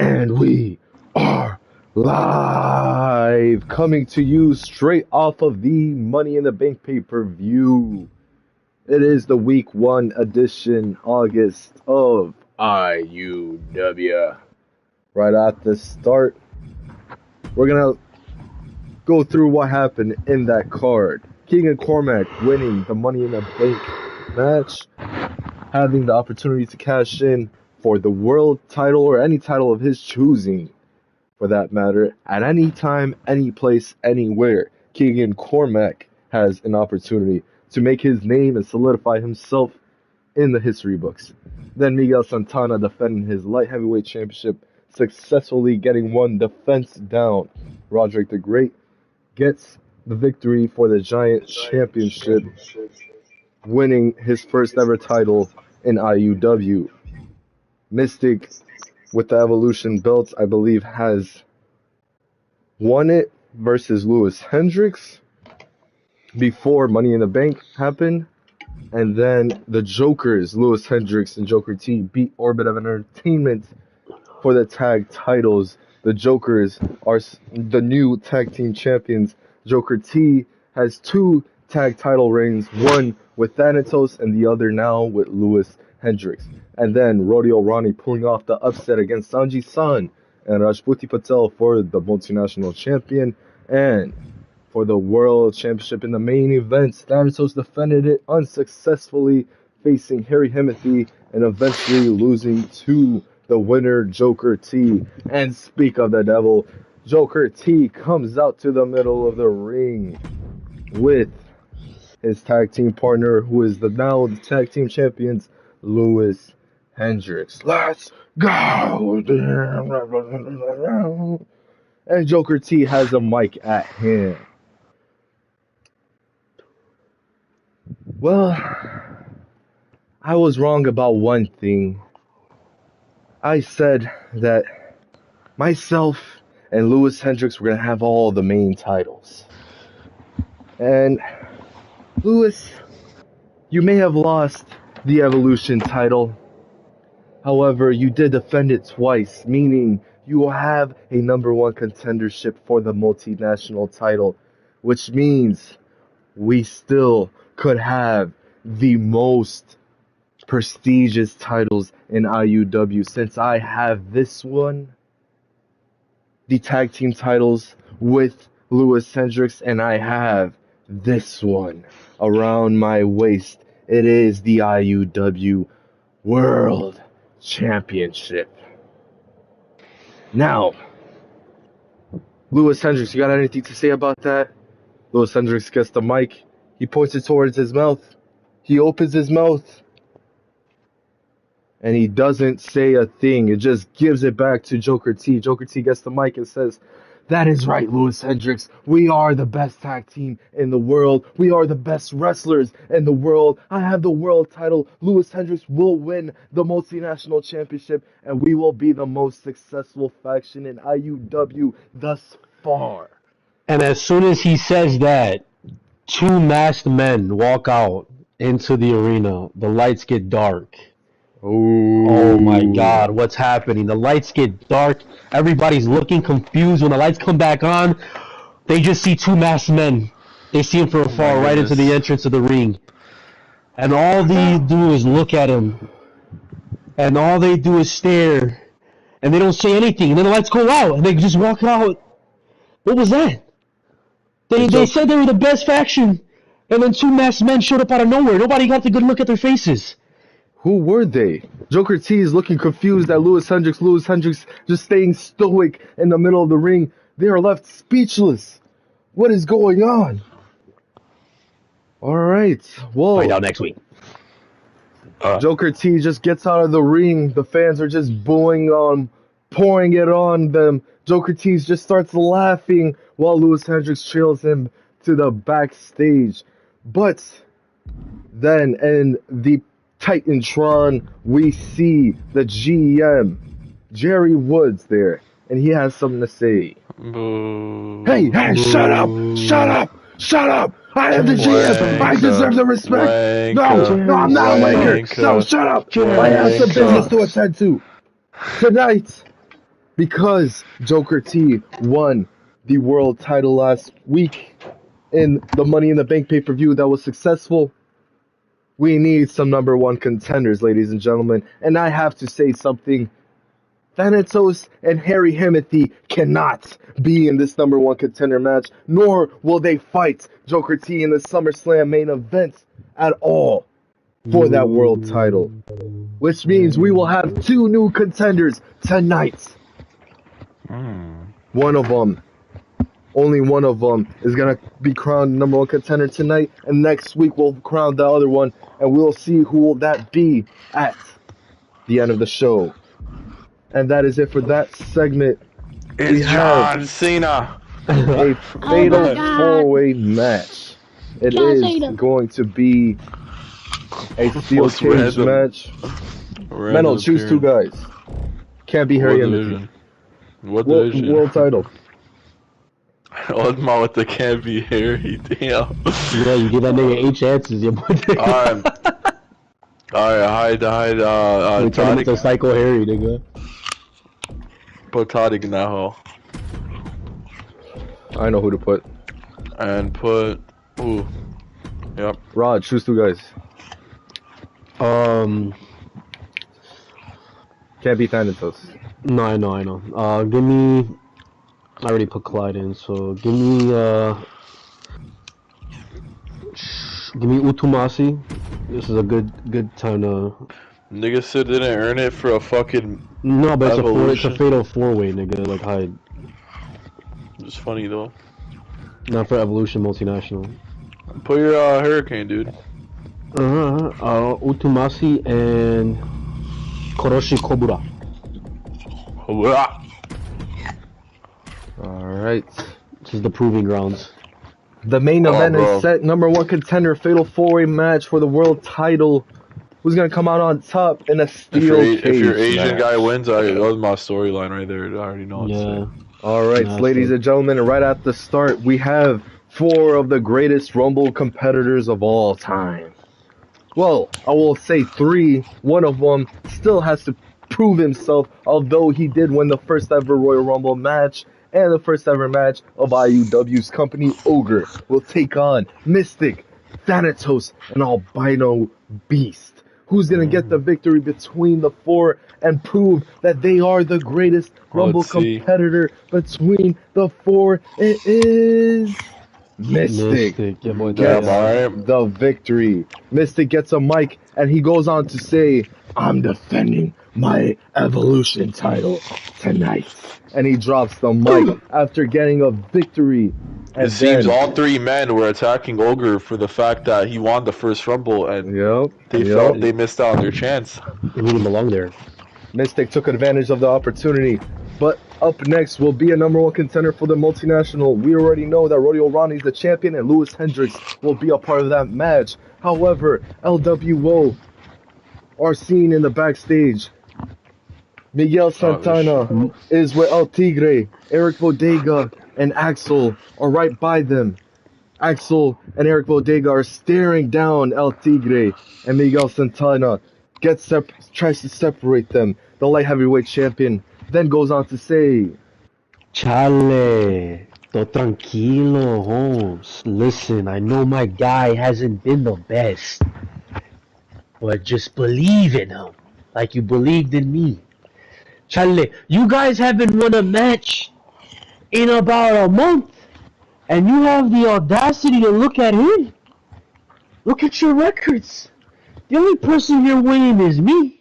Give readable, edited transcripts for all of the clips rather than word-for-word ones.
And we are live, coming to you straight off of the Money in the Bank pay-per-view. It is the Week 1 edition, August of IUW. Right at the start, we're going to go through what happened in that card. Keegan Cormac winning the Money in the Bank match, having the opportunity to cash in for the world title or any title of his choosing, for that matter, at any time, any place, anywhere. Keegan Cormac has an opportunity to make his name and solidify himself in the history books. Then Miguel Santana defending his light heavyweight championship, successfully getting one defense down. Roderick the Great gets the victory for the Giant Championship, winning his first ever title in IUW. Mystic, with the Evolution belt, I believe, has won it versus Lewis Hendricks before Money in the Bank happened. And then the Jokers, Lewis Hendricks and Joker T, beat Orbit of Entertainment for the tag titles. The Jokers are the new tag team champions. Joker T has 2 tag title reigns, one with Thanatos and the other now with Lewis Hendricks. And then Rodeo Ronnie pulling off the upset against Sanji San and Rajputi Patel for the multinational champion. And for the world championship in the main event, Thanatos defended it unsuccessfully, facing Harry Himothy and eventually losing to the winner, Joker T. And speak of the devil, Joker T comes out to the middle of the ring with his tag team partner, who is now the tag team champions, Lewis Hendricks. Let's go! And Joker T has a mic at hand. Well, I was wrong about one thing. I said that myself and Lewis Hendricks were going to have all the main titles. And Lewis, you may have lost the Evolution title. However, you did defend it twice, meaning you will have a #1 contendership for the multinational title, which means we still could have the most prestigious titles in IUW, since I have this one, the tag team titles with Lewis Hendricks, and I have this one around my waist. It is the IUW World Championship. Now, Lewis Hendricks, you got anything to say about that? Lewis Hendricks gets the mic. He points it towards his mouth. He opens his mouth. And he doesn't say a thing. It just gives it back to Joker T. Joker T gets the mic and says, "That is right, Lewis Hendricks. We are the best tag team in the world. We are the best wrestlers in the world. I have the world title. Lewis Hendricks will win the multinational championship, and we will be the most successful faction in IUW thus far." And as soon as he says that, 2 masked men walk out into the arena. The lights get dark. Oh my God, what's happening? The lights get dark. Everybody's looking confused. When the lights come back on, they just see 2 masked men. They see him from afar, right into the entrance of the ring. And all they do is look at him. And all they do is stare. And they don't say anything. And then the lights go out, and they just walk out. What was that? They said they were the best faction. And then 2 masked men showed up out of nowhere. Nobody got the good look at their faces. Who were they? Joker T is looking confused at Lewis Hendricks. Lewis Hendricks just staying stoic in the middle of the ring. They are left speechless. What is going on? Alright, whoa. Find out next week. Joker T just gets out of the ring. The fans are just booing on, pouring it on them. Joker T just starts laughing while Lewis Hendricks trails him to the backstage. But then in the Titantron, we see the GM, Jerry Woods, there, and he has something to say. Hey, shut up! Shut up! Shut up! I am the GM! I deserve the respect! No, I'm not a wanker! No, shut up! I have some business to attend to! Tonight, because Joker T won the world title last week in the Money in the Bank pay-per-view that was successful, we need some number one contenders, ladies and gentlemen. And I have to say something. Thanatos and Harry Himothy cannot be in this number one contender match, nor will they fight Joker T in the SummerSlam main event at all for that world title. Which means we will have two new contenders tonight. One of them, only one of them, is going to be crowned number one contender tonight, and next week we'll crown the other one, and we'll see who will that be at the end of the show. And that is it for that segment. It's John Cena. A fatal four-way match. It is going to be a steel cage match. Menno, choose two guys. Can't be Harry Himothy. What division? World title. Old man with the can't be Harry. Damn. Yeah, you give that nigga 8 chances. Alright, hide. Turn into Psycho Harry, nigga. Put Tadic in that hole. I know who to put. And put... Ooh. Yep. Rod, choose two guys. Can't be Thanatos. No, I know. Give me... I already put Clyde in, so give me Utumasi. This is a good time to... Nigga said didn't earn it for a fucking... No, but it's a fatal four-way, nigga, like Hyde. It's funny, though. Not for Evolution Multinational. Put your Hurricane, dude. Utumasi and Koroshi Kobura. Alright. This is the proving grounds. The main event is set. Number one contender, fatal four-way match for the world title. Who's gonna come out on top in a steel cage If your Asian match? guy wins, that was my storyline right there. I already know. Yeah. Alright, ladies and gentlemen, right at the start, we have 4 of the greatest Rumble competitors of all time. Well, I will say 3. One of them still has to prove himself, although he did win the first ever Royal Rumble match and the first ever match of IUW's company. Ogre will take on Mystic, Thanatos, and Albino Beast. Who's going to get the victory between the 4 and prove that they are the greatest Rumble competitor between the 4? It is Mystic. Gets the victory. Mystic gets a mic and he goes on to say, "I'm defending my Evolution title tonight." And he drops the mic after getting a victory. And it seems all 3 men were attacking Ogre for the fact that he won the first Rumble, and they felt they missed out on their chance. He didn't belong there. Mystic took advantage of the opportunity. But up next will be a number one contender for the multinational. We already know that Rodeo Ronnie's the champion and Lewis Hendricks will be a part of that match. However, LWO are seen in the backstage. Miguel Santana is with El Tigre. Eric Bodega and Axel are right by them. Axel and Eric Bodega are staring down El Tigre, and Miguel Santana tries to separate them. The light heavyweight champion then goes on to say, "Chale, tô tranquilo, Holmes. Listen, I know my guy hasn't been the best, but just believe in him like you believed in me. Chale, you guys haven't won a match in about a month, and you have the audacity to look at him? Look at your records. The only person you're winning is me.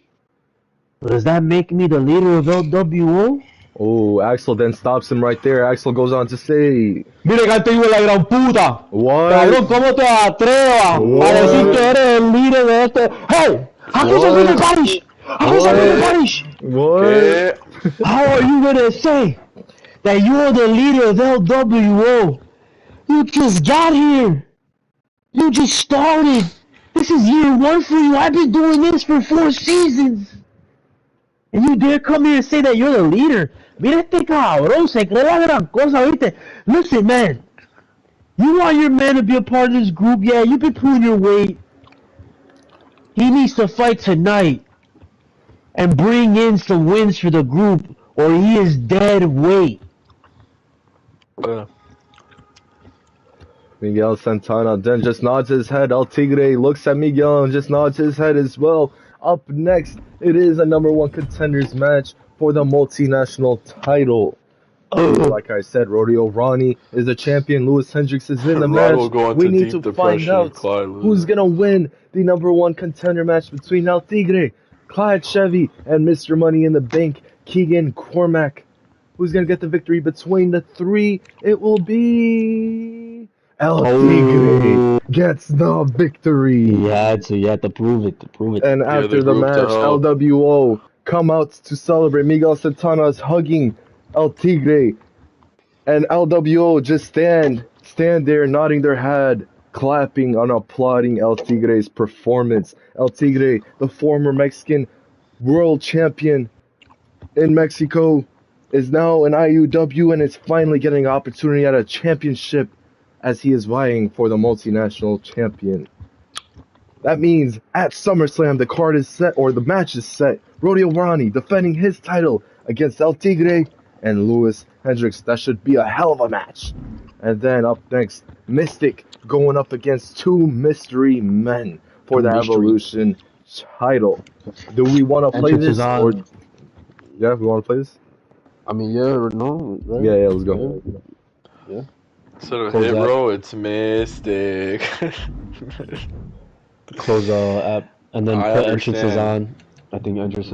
Does that make me the leader of LWO?" Oh, Axel then stops him right there. Axel goes on to say, "Mire que te digo la gran puta. What? Cabrón, ¿cómo te atrevas a decir que eres el líder de este? Hey, how can you be the Spanish? How can you be Spanish? What? How are you gonna say that you're the leader of LWO? You just got here. You just started. This is year 1 for you. I've been doing this for 4 seasons. And you dare come here and say that you're the leader? Mira este cabrón, se cree la gran cosa, ¿viste? Listen, man. You want your man to be a part of this group? Yeah, you've been pulling your weight. He needs to fight tonight and bring in some wins for the group or he is dead weight. Miguel Santana then just nods his head. El Tigre looks at Miguel and just nods his head as well. Up next, it is a #1 contenders match for the multinational title. Like I said, Rodeo Ronnie is the champion. Lewis Hendricks is in the match. We need to find out who's going to win the #1 contender match between El Tigre, Clyde Chevy, and Mr. Money in the Bank, Keegan Cormack. Who's going to get the victory between the three? It will be El Tigre gets the victory. You had to prove it. And after the match, LWO come out to celebrate. Miguel Santana is hugging El Tigre, and LWO just stand there, nodding their head, clapping and applauding El Tigre's performance. El Tigre, the former Mexican world champion in Mexico, is now in IUW and is finally getting an opportunity at a championship as he is vying for the multinational champion. That means at SummerSlam, the card is set, or the match is set. Rodeo Ronnie defending his title against El Tigre and Lewis Hendricks. That should be a hell of a match. And then up next, Mystic going up against two mystery men for the Evolution title. Do we want to play this? Or yeah, we want to play this? I mean, yeah or no? Right? Yeah, let's go. Yeah. Instead of Hit Row, it's Mystic. Close the app and then put entrances on. I think entrances.